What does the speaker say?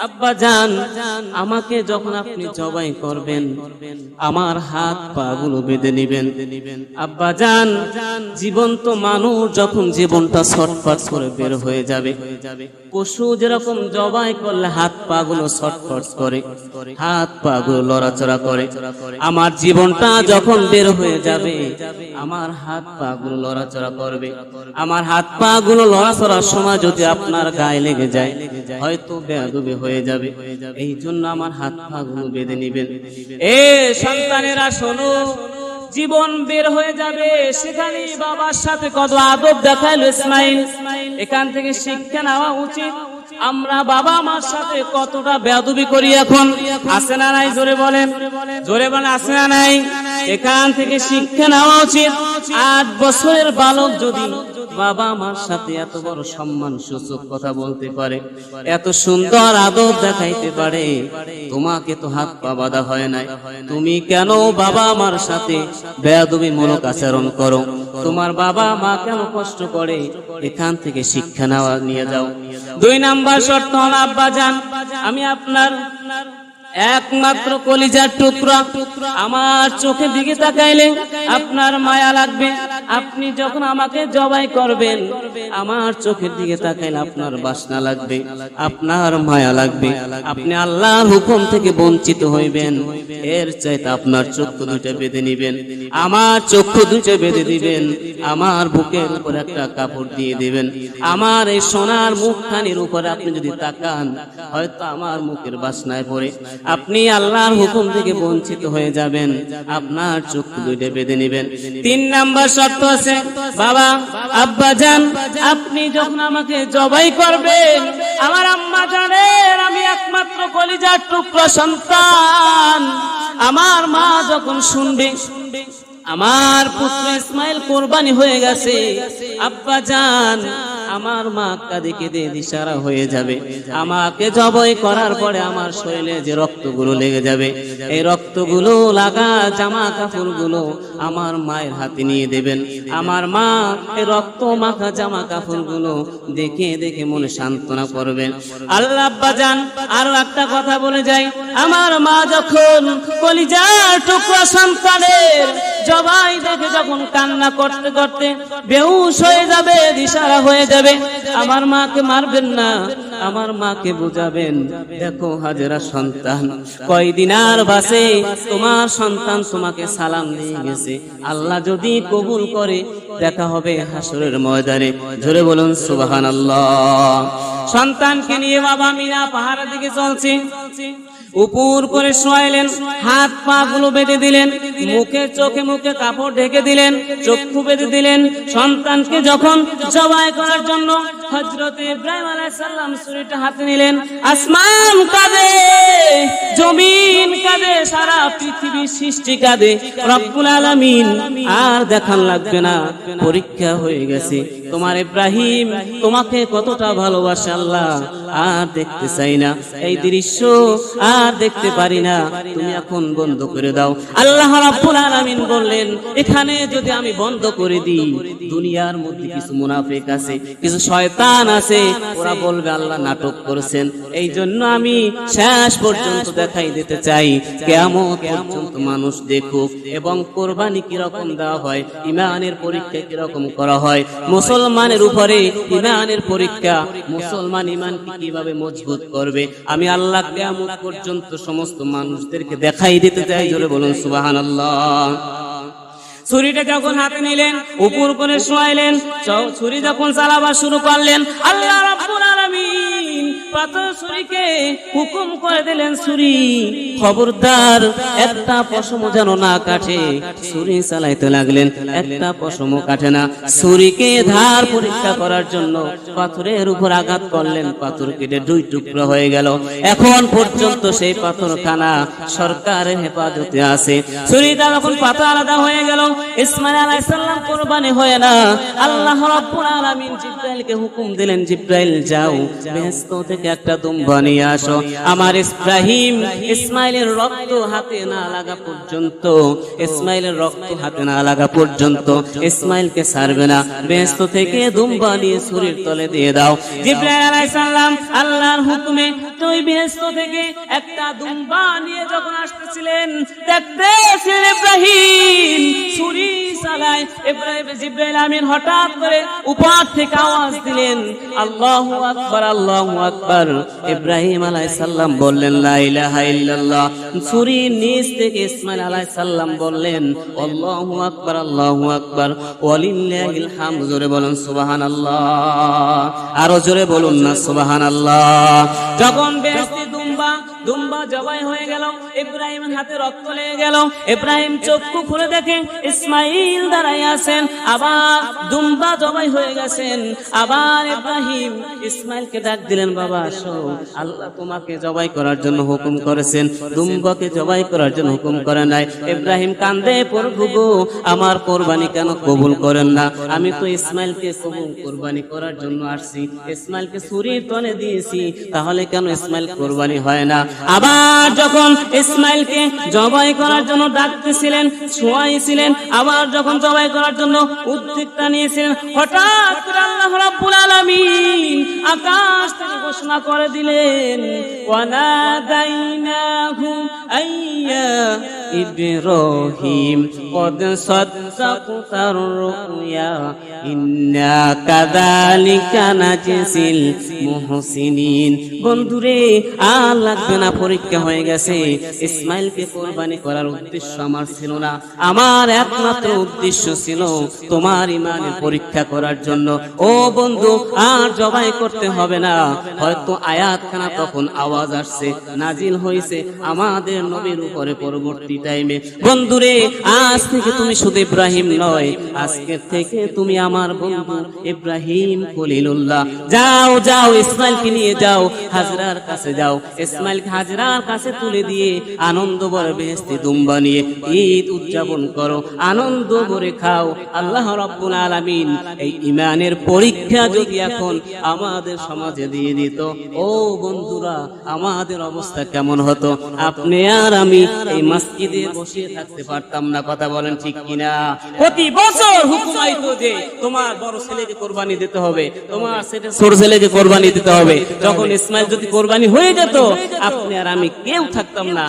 আব্বা জান, আমাকে যখন আপনি জবাই করবেন আমার হাত পা গুলো বেঁধে নেবেন। আব্বা জান, জীবন্ত মানুষ যখন জীবনটা ছটফট করে বের হয়ে যাবে, পশু যেরকম জবাই করলে হাত পা গুলো ছটফট করে, হাত পা গুলো লড়াচড়া করে, আমার জীবনটা যখন বের হয়ে যাবে আমার হাত পা গুলো লড়াচড়া করবে। আমার হাত পা গুলো লড়াচড়ার সময় যদি আপনার গায়ে লেগে যায় হয়তো বেয়াদবি হয়ে যাবে। এই জন্য আমার হাত পা গুলো বেঁধে নিবেন। এ সন্তানেরা শোনো, জীবন বের হয়ে যাবে, সেখানে বাবার সাথে কত আদব দেখাইলো ইসমাইল। এখান থেকে শিক্ষা নেওয়া উচিত। আমরা বাবা মার সাথে কতটা বেয়াদবি করি এখন, আছে না নাই? জোরে বলেন, জোরে বলেন, আছে না নাই? এখান থেকে শিক্ষা নেওয়া উচিত। 8 বছরের বালক যদি বাবা মার সাথে এত বড় সম্মান সূচক কথা বলতে পারে, এত সুন্দর আদব দেখাইতে পারে, তোমাকে তো হাত পা বাঁধা হয় নাই, তুমি কেন বাবা মার সাথে বেয়াদবি মূলক আচরণ করো? তোমার বাবা মা কেন কষ্ট করে? এখান থেকে শিক্ষা নেওয়া নিয়ে যাও। 2 নাম্বার শর্ত হলো আব্বা জান, আমি আপনার একমাত্র কলিজার টুকরা, আমার চোখের দিকে তাকাইলে আপনার মায়া লাগবে। আপনি যখন আমাকে জবাই করবেন আমার চোখের দিকে তাকাইলে আপনার বাসনা লাগবে, আপনার মায়া লাগবে। আপনি আল্লাহর হুকুম থেকে বঞ্চিত হইবেন, এর চাইতে আপনার চক্ষু দুটো বেঁধে নিবেন, আমার চক্ষু দুটো বেঁধে দিবেন, আমার বুকের উপর একটা কাপড় দিয়ে দিবেন, আমার এই সোনার মুখখানির উপরে আপনি যদি তাকান হয়তো আমার মুখের বাসনায় পড়ে আপনি আল্লাহর হুকুম থেকে বঞ্চিত হয়ে যাবেন, আপনার চক্ষু দুটো বেঁধে নেবেন। 3 নাম্বার শর্ত আছে, বাবা আব্বা জান, আপনি যখন আমাকে জবাই করবেন আমার আম্মা জানের আমি একমাত্র কলিজার টুকরা সন্তান, আমার মা যখন শুনবে আমার পুত্র ইসমাইল কোরবানি হয়ে গেছে, আব্বা জান আমার মা কাঁদে কেঁদে দিশারা হয়ে যাবে। আমাকে জবাই করার পরে আমার শরীরে যে রক্তগুলো লেগে যাবে, এই রক্তগুলো লাগা জামা কাপড়গুলো আমার মায়ের হাতে নিয়ে দেবেন। আমার মা এই রক্ত মাখা জামা কাপড়গুলো দেখে দেখে মনে সান্ত্বনা করবেন। আল্লাহ আব্বা জান আরো একটা কথা বলে যাই, আমার মা যখন কলিজার টুকরা সন্তানের জবাই দেখে যখন কান্না করতে করতে বেহুশ হয়ে যাবে, দিশারা হয়ে যাবে, আমার মাকে মারবেন না, আমার মাকে বুঝাবেন, দেখো হাজেরা সন্তান কয়দিন আর বাঁচে, তোমার সন্তান তোমাকে সালাম দিয়ে গেছে, আল্লাহ যদি কবুল করে দেখা হবে হাসরের ময়দানে। জোরে বলুন সুবহানাল্লাহ। সন্তানকে নিয়ে বাবা মিনা পাহাড়ের দিকে চলছে, উপর করে শোয়াইলেন, হাত পা গুলো বেঁধে দিলেন, মুখে চোখে মুখে কাপড় ঢেকে দিলেন, চক্ষু বেঁধে দিলেন। সন্তানকে যখন জবাই করার জন্য হযরত ইব্রাহিম আলাইহিস সালাম ছুরিটা হাতে নিলেন, আসমান কাঁদে, জমিন কাঁদে, সারা পৃথিবীর সৃষ্টি কাঁদে, রব্বুল আলামিন আর দেখান লাগবে না, পরীক্ষা হয়ে গেছে, তোমার ইব্রাহিম তোমাকে কতটা ভালোবাসে আল্লাহ আর দেখতে চাই না, এই দৃশ্য আর দেখতে পারি না, তুমি এখন বন্ধ করে দাও। আল্লাহ রাব্বুল আলামিন বললেন, এখানে যদি আমি বন্ধ করে দিই দুনিয়ার মধ্যে কিছু মুনাফিক আছে, কিছু শয়তান আছে, ওরা বলবে আল্লাহ নাটক করেছেন, এই জন্য আমি শেষ পর্যন্ত দেখাই দিতে চাই, কিয়ামত পর্যন্ত মানুষ দেখুক এবং কোরবানি কিরকম দেওয়া হয়, ঈমানের পরীক্ষা কিরকম করা হয়, মুসলমানের উপরে ঈমানের পরীক্ষা, মুসলমান ঈমানকে কিভাবে মজবুত করবে, আমি আল্লাহ কিয়ামত পর্যন্ত সমস্ত মানুষদেরকে দেখাই দিতে চাই। জোরে বলুন সুবহানাল্লাহ। ছুরিটা যখন হাতে নিলেন, উপর করে শোয়াইলেন, ছুরি যখন চালাবা শুরু করলেন, আল্লাহ রাব্বুল আলামিন পাথর ছুরিকে হুকুম করে দিলেন, ছুরি খবরদার একটা পশমও যেন না কাটে। ছুরি চালাইতে লাগলেন, একটা পশমও কাটে না। ছুরিকে ধার পরীক্ষা করার জন্য পাথরের উপর আঘাত করলেন, পাথর কেটে 2 টুকরা হয়ে গেল। এখন পর্যন্ত সেই পাথরখানা সরকারের হেফাজতে আছে। ছুরিটা যখন পাতা আলাদা হয়ে গেল, ইসমাইল আলাইহিস সালাম কুরবানি হয় না। আল্লাহ রাব্বুল আলামিন জিবরাইলকে হুকুম দিলেন, জিবরাইল যাও বেহেশত থেকে একটা দুম্বা নিয়ে আসো, আমার ইব্রাহিম ইসমাইলের রক্ত হাতে না লাগা পর্যন্ত, ইসমাইলের রক্ত হাতে না লাগা পর্যন্ত ইসমাইলকে ছাড়বে না, বেহেশত থেকে দুম্বা নিয়ে ছুরির তলে দিয়ে দাও। জিবরাইল আলাইহিস সালাম আল্লাহর হুকুমে ওই বেহেশত থেকে একটা দুম্বা নিয়ে যখন আসতেছিলেন, দেখতেছিলেন ইব্রাহিম ছুরি চালায়। ইব্রাহিম জিবরাইল আমিন হঠাৎ করে উপর থেকে আওয়াজ দিলেন, আল্লাহু আকবার, আল্লাহু আকবার। ইব্রাহিম আলাইহিস সালাম বললেন, লা ইলাহা ইল্লাল্লাহ। ছুরির নিচ থেকে ইসমাইল আলাইহিস সালাম বললেন, আল্লাহু আকবার, আল্লাহু আকবার, ওয়ালিল্লাহিল হামদ। জোরে বলুন সুবহানাল্লাহ, আরো জোরে বলুন না সুবহানাল্লাহ। যখন বেহেশতি দুম্বা জবাই হয়ে গেল, ইব্রাহিমের হাতে রক্ত লেগে গেল। ইব্রাহিম চক্ষু খুলে দেখেন ইসমাইল দাঁড়ায় আছেন, আবার দুম্বা জবাই হয়ে গেছেন। আবার ইব্রাহিম ইসমাইলকে ডাক দিলেন, বাবা আসো, আল্লাহ তোমাকে জবাই করার জন্য হুকুম করেছেন, দুম্বাকে জবাই করার জন্য হুকুম করে নাই। ইব্রাহিম কান্দে, প্রভু গো, আমার কোরবানি কেন কবুল করেন না? আমি তো ইসমাইলকে কোরবানি করার জন্য আসছি, ইসমাইলকে ছুরির তলে দিয়েছি, তাহলে কেন ইসমাইল কোরবানি হয় না? আবার যখন ইসমাইলকে জবাই করার জন্য ডাকতেছিলেন, শোয়াইছিলেন, আবার যখন জবাই করার জন্য উদ্যোগটা নিয়েছিলেন, হঠাৎ করে আল্লাহ রাব্বুল আলামিন আকাশ থেকে ঘোষণা করে দিলেন, ওয়ানাদাইনাহু আইয়া ইব্রাহিম কদ সাদ্দাকতার রুয়া ইন্না কাযালিকা নাজিসিল মুহসিনিন। বন্ধুরে, আর লাগবে না, পরীক্ষা হয়ে গেছে। ইসমাইলকে কোরবানি করার উদ্দেশ্য আমার ছিল না, আমার একমাত্র উদ্দেশ্য ছিল তোমার ইমানের পরীক্ষা করার জন্য। ও বন্ধু, আর জবাই করতে হবে না। হয়তো আয়াতখানা তখন আওয়াজ আসছে, নাজিল হয়েছে আমাদের নবীর উপরে পরবর্তী টাইমে। বন্ধুরে, আজ থেকে তুমি শুধু ইব্রাহিম নয়, আজকে থেকে তুমি আমার বন্ধু ইব্রাহিম খলিলুল্লাহ। যাও যাও, ইসমাইলকে নিয়ে যাও, হাজরার কাছে যাও, ইসমাইলকে হাজরার কাছে তুলে দিয়ে আনন্দ ভরে বেহেশতি দুম্বা নিয়ে ঈদ উদযাপন করো, আনন্দ ভরে খাও। আল্লাহ রাব্বুল আলামিন এই ইমানের পরীক্ষা যদি এখন আমাদের সমাজে দিয়ে দিত, ও বন্ধুরা, আমাদের অবস্থা কেমন হতো? আপনি আর আমি এই মসজিদে বসে থাকতে পারতাম না। কথা বলেন ঠিক কিনা? প্রতি বছর হুকুম আইতো যে তোমার বড় ছেলেকে কোরবানি দিতে হবে, তোমার ছোট ছেলেকে কোরবানি দিতে হবে। যখন ইসমাইল যদি কোরবানি হয়ে যেত, আপনি আর আমি কেউ থাকতাম না।